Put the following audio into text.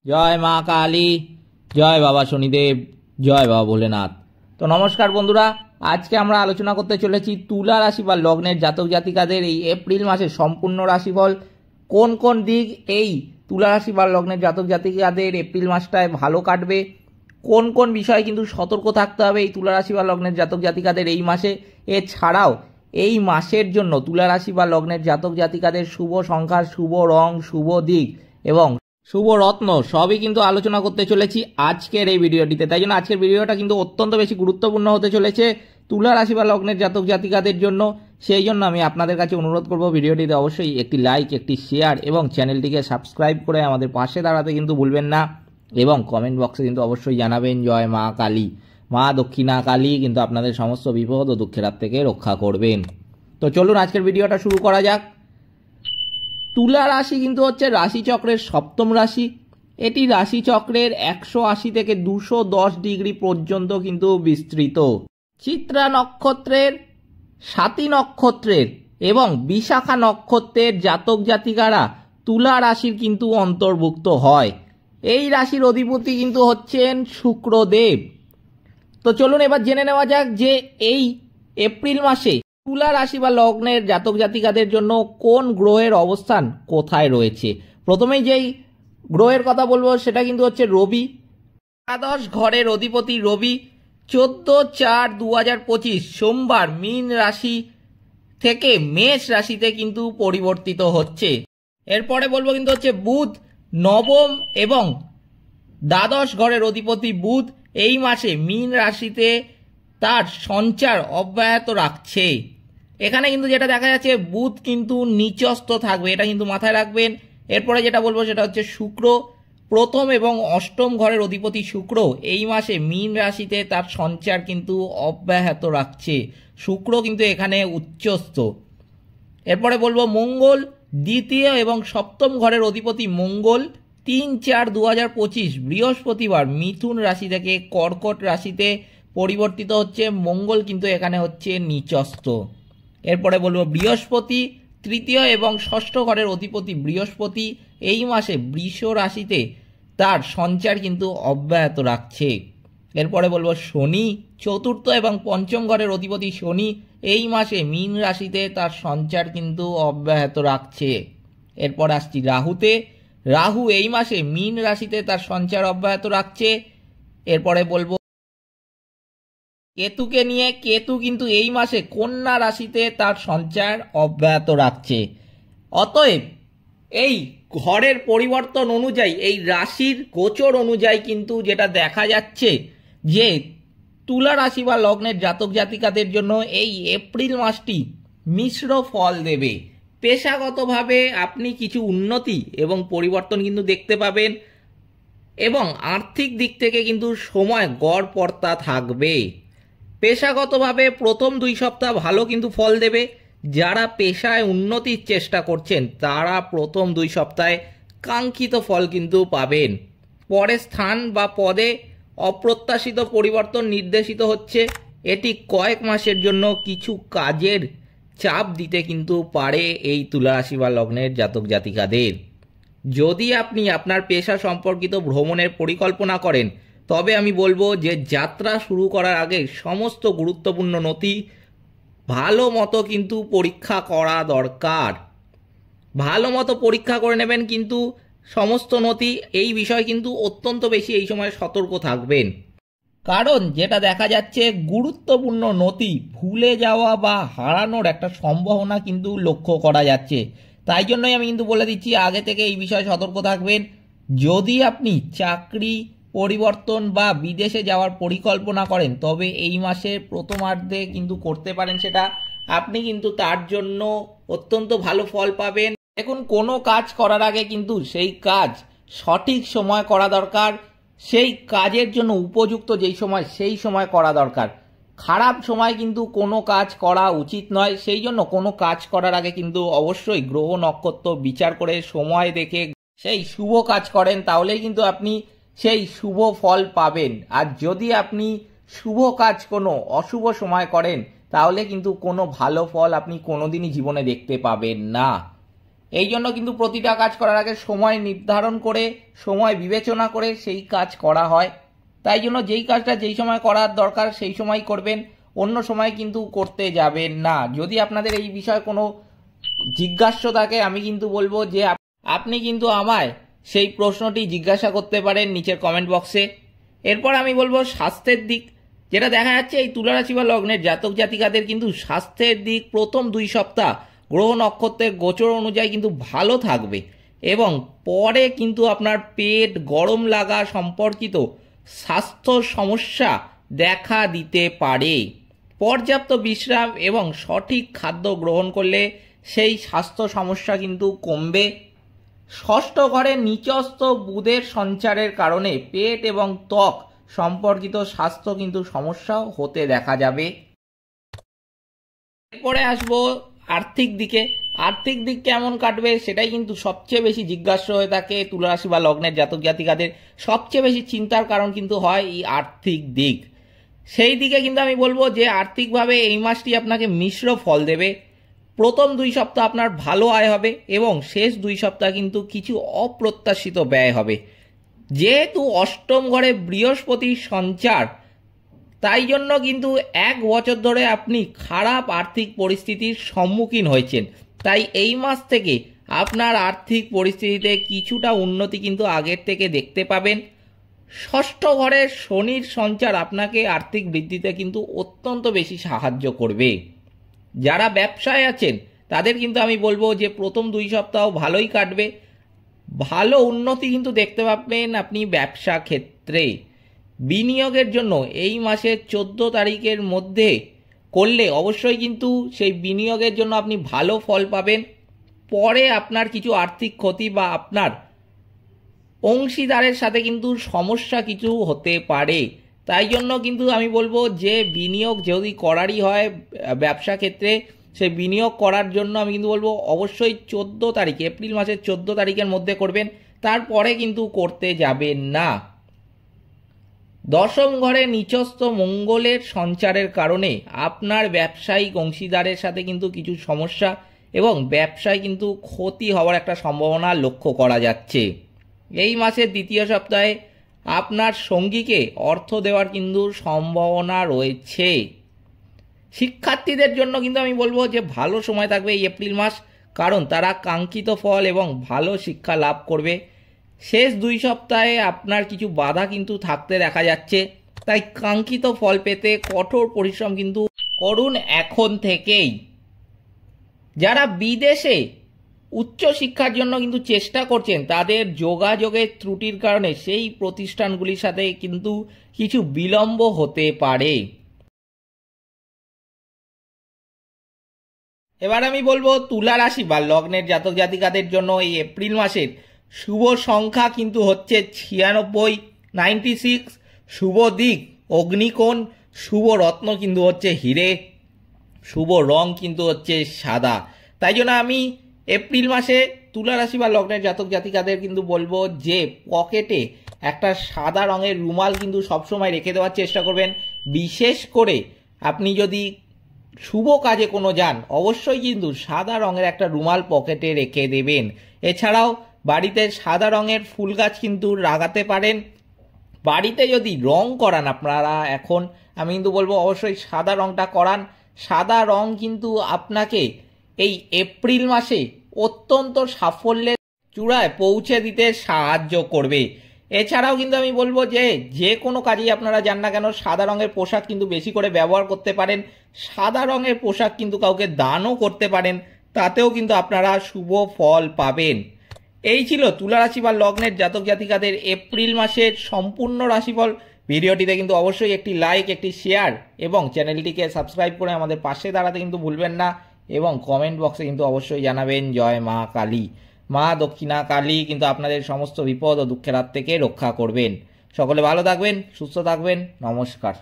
জয় মা কালী, জয় বাবা শনিদেব, জয় বাবা ভোলেনাথ। তো নমস্কার বন্ধুরা, আজকে আমরা আলোচনা করতে চলেছি তুলা রাশি বা লগ্নের জাতক জাতিকাদের এই এপ্রিল মাসের সম্পূর্ণ রাশিফল। কোন কোন দিক এই তুলা রাশি বা লগ্নের জাতক জাতিকাদের এপ্রিল মাসটায় ভালো কাটবে, কোন কোন বিষয়ে কিন্তু সতর্ক থাকতে হবে এই তুলা রাশি বা লগ্নের জাতক জাতিকাদের এই মাসে। এছাড়াও এই মাসের জন্য তুলা রাশি বা লগ্নের জাতক জাতিকাদের শুভ সংখ্যা, শুভ রং, শুভ দিক এবং শুভ রত্ন সবই কিন্তু আলোচনা করতে চলেছি আজকের এই ভিডিওটিতে। তাই জন্য আজকের ভিডিওটা কিন্তু অত্যন্ত বেশি গুরুত্বপূর্ণ হতে চলেছে তুলা রাশি বা লগ্নের জাতক জাতিকাদের জন্য। সেই জন্য আমি আপনাদের কাছে অনুরোধ করব, ভিডিওটিতে অবশ্যই একটি লাইক, একটি শেয়ার এবং চ্যানেলটিকে সাবস্ক্রাইব করে আমাদের পাশে দাঁড়াতে কিন্তু ভুলবেন না। এবং কমেন্ট বক্সে কিন্তু অবশ্যই জানাবেন জয় মা কালী, মা দক্ষিণা কালী কিন্তু আপনাদের সমস্ত বিপদ ও দুঃখের হাত থেকে রক্ষা করবেন। তো চলুন আজকের ভিডিওটা শুরু করা যাক। তুলা রাশি কিন্তু হচ্ছে রাশিচক্রের সপ্তম রাশি। এটি রাশিচক্রের 180 থেকে 210 ডিগ্রি পর্যন্ত কিন্তু বিস্তৃত। চিত্রা নক্ষত্রের, স্বাতী নক্ষত্রের এবং বিশাখা নক্ষত্রের জাতক জাতিকারা তুলা রাশির কিন্তু অন্তর্ভুক্ত হয়। এই রাশির অধিপতি কিন্তু হচ্ছেন শুক্রদেব। তো চলুন এবার জেনে নেওয়া যাক যে এই এপ্রিল মাসে তুলা রাশি বা লগ্নের জাতক জাতিকাদের জন্য কোন গ্রহের অবস্থান কোথায় রয়েছে। প্রথমেই যেই গ্রহের কথা বলবো সেটা কিন্তু হচ্ছে রবি। একাদশ ঘরের অধিপতি রবি 14/4/2025 সোমবার মীন রাশি থেকে মেষ রাশিতে কিন্তু পরিবর্তিত হচ্ছে। এরপরে বলবো কিন্তু হচ্ছে বুধ, নবম এবং দ্বাদশ ঘরের অধিপতি বুধ এই মাসে মীন রাশিতে তার সঞ্চার অব্যাহত রাখছে। এখানে কিন্তু যেটা দেখা যাচ্ছে বুধ কিন্তু নিচস্থ থাকবে, এটা কিন্তু মাথায় রাখবেন। এরপরে যেটা বলবো সেটা হচ্ছে শুক্র, প্রথম এবং অষ্টম ঘরের অধিপতি শুক্র এই মাসে মীন রাশিতে তার সঞ্চার কিন্তু অব্যাহত রাখছে। শুক্র কিন্তু এখানে উচ্চস্থ। এরপরে বলবো মঙ্গল, দ্বিতীয় এবং সপ্তম ঘরের অধিপতি মঙ্গল 3/4/2025 বৃহস্পতিবার মিথুন রাশি থেকে কর্কট রাশিতে পরিবর্তিত হচ্ছে। মঙ্গল কিন্তু এখানে হচ্ছে নিচস্থ। এরপরে বলবো বৃহস্পতি, তৃতীয় এবং ষষ্ঠ ঘরের অধিপতি বৃহস্পতি এই মাসে বৃষ রাশিতে তার সঞ্চার কিন্তু অব্যাহত রাখছে। এরপরে বলবো শনি, চতুর্থ এবং পঞ্চম ঘরের অধিপতি শনি এই মাসে মীন রাশিতে তার সঞ্চার কিন্তু অব্যাহত রাখছে। এরপর আসছি রাহুতে, রাহু এই মাসে মীন রাশিতে তার সঞ্চার অব্যাহত রাখছে। এরপরে বলবো কেতুকে নিয়ে, কেতু কিন্তু এই মাসে কন্যা রাশিতে তার সঞ্চার অব্যাহত রাখছে। অতএব এই ঘরের পরিবর্তন অনুযায়ী, এই রাশির গোচর অনুযায়ী কিন্তু যেটা দেখা যাচ্ছে যে তুলা রাশি বা লগ্নের জাতক জাতিকাদের জন্য এই এপ্রিল মাসটি মিশ্র ফল দেবে। পেশাগতভাবে আপনি কিছু উন্নতি এবং পরিবর্তন কিন্তু দেখতে পাবেন এবং আর্থিক দিক থেকে কিন্তু সময় গড়পড়তা থাকবে। পেশাগতভাবে প্রথম 2 সপ্তাহ ভালো কিন্তু ফল দেবে। যারা পেশায় উন্নতির চেষ্টা করছেন তারা প্রথম 2 সপ্তাহে কাঙ্ক্ষিত ফল কিন্তু পাবেন। পরে স্থান বা পদে অপ্রত্যাশিত পরিবর্তন নির্দেশিত হচ্ছে। এটি কয়েক মাসের জন্য কিছু কাজের চাপ দিতে কিন্তু পারে এই তুলা রাশি বা লগ্নের জাতক জাতিকাদের। যদি আপনি আপনার পেশা সম্পর্কিত ভ্রমণের পরিকল্পনা করেন তবে আমি বলবো যে যাত্রা শুরু করার আগে সমস্ত গুরুত্বপূর্ণ নথি ভালো মতো কিন্তু পরীক্ষা করা দরকার। ভালো মতো পরীক্ষা করে নেবেন কিন্তু সমস্ত নথি, এই বিষয়ে কিন্তু অত্যন্ত বেশি এই সময় সতর্ক থাকবেন। কারণ যেটা দেখা যাচ্ছে গুরুত্বপূর্ণ নথি ভুলে যাওয়া বা হারানোর একটা সম্ভাবনা কিন্তু লক্ষ্য করা যাচ্ছে। তাই জন্যই আমি কিন্তু বলে দিচ্ছি আগে থেকে এই বিষয়ে সতর্ক থাকবেন। যদি আপনি চাকরি পরিবর্তন বা বিদেশে যাওয়ার পরিকল্পনা করেন তবে এই মাসের প্রথমার্ধে কিন্তু করতে পারেন সেটা। আপনি কিন্তু তার জন্য অত্যন্ত ভালো ফল পাবেন। এখন কোনো কাজ করার আগে কিন্তু সেই কাজ সঠিক সময় করা দরকার। সেই কাজের জন্য উপযুক্ত যেই সময় সেই সময় করা দরকার। খারাপ সময় কিন্তু কোনো কাজ করা উচিত নয়। সেই জন্য কোনো কাজ করার আগে কিন্তু অবশ্যই গ্রহ নক্ষত্র বিচার করে সময় দেখে সেই শুভ কাজ করেন, তাহলেই কিন্তু আপনি সেই শুভ ফল পাবেন। আর যদি আপনি শুভ কাজ কোনো অশুভ সময় করেন তাহলে কিন্তু কোনো ভালো ফল আপনি কোনোদিনই জীবনে দেখতে পাবেন না। এই জন্য কিন্তু প্রতিটা কাজ করার আগে সময় নির্ধারণ করে, সময় বিবেচনা করে সেই কাজ করা হয়। তাই জন্য যেই কাজটা যেই সময় করার দরকার সেই সময় করবেন, অন্য সময় কিন্তু করতে যাবেন না। যদি আপনাদের এই বিষয়ে কোনো জিজ্ঞাসা থাকে, আমি কিন্তু বলবো যে আপনি কিন্তু আমায় সেই প্রশ্নটি জিজ্ঞাসা করতে পারেন নিচের কমেন্ট বক্সে। এরপর আমি বলবো স্বাস্থ্যের দিক, যেটা দেখা যাচ্ছে এই তুলা রাশি বা লগ্নের জাতক জাতিকাদের কিন্তু স্বাস্থ্যের দিক প্রথম 2 সপ্তাহ গ্রহ নক্ষত্রের গোচর অনুযায়ী কিন্তু ভালো থাকবে, এবং পরে কিন্তু আপনার পেট গরম লাগা সম্পর্কিত স্বাস্থ্য সমস্যা দেখা দিতে পারে। পর্যাপ্ত বিশ্রাম এবং সঠিক খাদ্য গ্রহণ করলে সেই স্বাস্থ্য সমস্যা কিন্তু কমবে। ষষ্ঠ ঘরে নিচস্থ বুধের সঞ্চারের কারণে পেট এবং ত্বক সম্পর্কিত স্বাস্থ্য কিন্তু সমস্যা হতে দেখা যাবে। এরপরে আসবো আর্থিক দিকে। আর্থিক দিক কেমন কাটবে সেটাই কিন্তু সবচেয়ে বেশি জিজ্ঞাসা হয়ে থাকে তুলা রাশি বা লগ্নের জাতক জাতিকাদের। সবচেয়ে বেশি চিন্তার কারণ কিন্তু হয় এই আর্থিক দিক। সেই দিকে কিন্তু আমি বলবো যে আর্থিকভাবে এই মাসটি আপনাকে মিশ্র ফল দেবে। প্রথম 2 সপ্তাহ আপনার ভালো আয় হবে এবং শেষ 2 সপ্তাহ কিন্তু কিছু অপ্রত্যাশিত ব্যয় হবে। যেহেতু অষ্টম ঘরে বৃহস্পতির সঞ্চার, তাই জন্য কিন্তু 1 বছর ধরে আপনি খারাপ আর্থিক পরিস্থিতির সম্মুখীন হয়েছেন। তাই এই মাস থেকে আপনার আর্থিক পরিস্থিতিতে কিছুটা উন্নতি কিন্তু আগের থেকে দেখতে পাবেন। ষষ্ঠ ঘরে শনির সঞ্চার আপনাকে আর্থিক বৃদ্ধিতে কিন্তু অত্যন্ত বেশি সাহায্য করবে। যারা ব্যবসায় আছেন তাদের কিন্তু আমি বলবো যে প্রথম 2 সপ্তাহ ভালোই কাটবে, ভালো উন্নতি কিন্তু দেখতে পাবেন আপনি ব্যবসা ক্ষেত্রে। বিনিয়োগের জন্য এই মাসের 14 তারিখের মধ্যে করলে অবশ্যই কিন্তু সেই বিনিয়োগের জন্য আপনি ভালো ফল পাবেন। পরে আপনার কিছু আর্থিক ক্ষতি বা আপনার অংশীদারের সাথে কিন্তু সমস্যা কিছু হতে পারে। তাই জন্য কিন্তু আমি বলবো যে বিনিয়োগ যদি করারই হয় ব্যবসা ক্ষেত্রে, সেই বিনিয়োগ করার জন্য আমি কিন্তু বলবো অবশ্যই 14 তারিখ, এপ্রিল মাসের 14 তারিখের মধ্যে করবেন, তারপরে কিন্তু করতে যাবেন না। দশম ঘরে নিচস্থ মঙ্গলের সঞ্চারের কারণে আপনার ব্যবসায়িক অংশীদারের সাথে কিন্তু কিছু সমস্যা এবং ব্যবসায় কিন্তু ক্ষতি হওয়ার একটা সম্ভাবনা লক্ষ্য করা যাচ্ছে। এই মাসের দ্বিতীয় সপ্তাহে আপনার সঙ্গীকে অর্থ দেওয়ার কিন্তু সম্ভাবনা রয়েছে। শিক্ষার্থীদের জন্য কিন্তু আমি বলবো যে ভালো সময় থাকবে এই এপ্রিল মাস, কারণ তারা কাঙ্ক্ষিত ফল এবং ভালো শিক্ষা লাভ করবে। শেষ 2 সপ্তাহে আপনার কিছু বাধা কিন্তু থাকতে দেখা যাচ্ছে, তাই কাঙ্ক্ষিত ফল পেতে কঠোর পরিশ্রম কিন্তু করুন এখন থেকেই। যারা বিদেশে উচ্চশিক্ষার জন্য কিন্তু চেষ্টা করছেন, তাদের যোগাযোগের ত্রুটির কারণে সেই প্রতিষ্ঠানগুলির সাথে কিন্তু কিছু বিলম্ব হতে পারে। এবার আমি বলবো তুলা রাশি বা লগ্নের জাতক জাতিকাদের জন্য এই এপ্রিল মাসের শুভ সংখ্যা কিন্তু হচ্ছে 96, 96। শুভ দিক অগ্নিকোণ, শুভ রত্ন কিন্তু হচ্ছে হিরে, শুভ রং কিন্তু হচ্ছে সাদা। তাই জন্য আমি এপ্রিল মাসে তুলা রাশি বা লগ্নের জাতক জাতিকাদের কিন্তু বলবো যে পকেটে একটা সাদা রঙের রুমাল কিন্তু সবসময় রেখে দেওয়ার চেষ্টা করবেন। বিশেষ করে আপনি যদি শুভ কাজে কোনো যান, অবশ্যই কিন্তু সাদা রঙের একটা রুমাল পকেটে রেখে দেবেন। এছাড়াও বাড়িতে সাদা রঙের ফুল গাছ কিন্তু লাগাতে পারেন। বাড়িতে যদি রং করান আপনারা, এখন আমি কিন্তু বলবো অবশ্যই সাদা রংটা করান। সাদা রং কিন্তু আপনাকে এই এপ্রিল মাসে অত্যন্ত সাফল্যের চূড়ায় পৌঁছে দিতে সাহায্য করবে। এছাড়াও কিন্তু আমি বলবো যে কোনো কাজেই আপনারা যান না কেন, সাদা রঙের পোশাক কিন্তু বেশি করে ব্যবহার করতে পারেন। সাদা রঙের পোশাক কিন্তু কাউকে দানও করতে পারেন, তাতেও কিন্তু আপনারা শুভ ফল পাবেন। এই ছিল তুলা রাশি বা লগ্নের জাতক জাতিকাদের এপ্রিল মাসের সম্পূর্ণ রাশিফল। ভিডিওটিতে কিন্তু অবশ্যই একটি লাইক, একটি শেয়ার এবং চ্যানেলটিকে সাবস্ক্রাইব করে আমাদের পাশে দাঁড়াতে কিন্তু ভুলবেন না, এবং কমেন্ট বক্সে কিন্তু অবশ্যই জানাবেন জয় মা কালী। মা দক্ষিণা কালী কিন্তু আপনাদের সমস্ত বিপদ ও দুঃখের হাত থেকে রক্ষা করবেন। সকলে ভালো থাকবেন, সুস্থ থাকবেন। নমস্কার।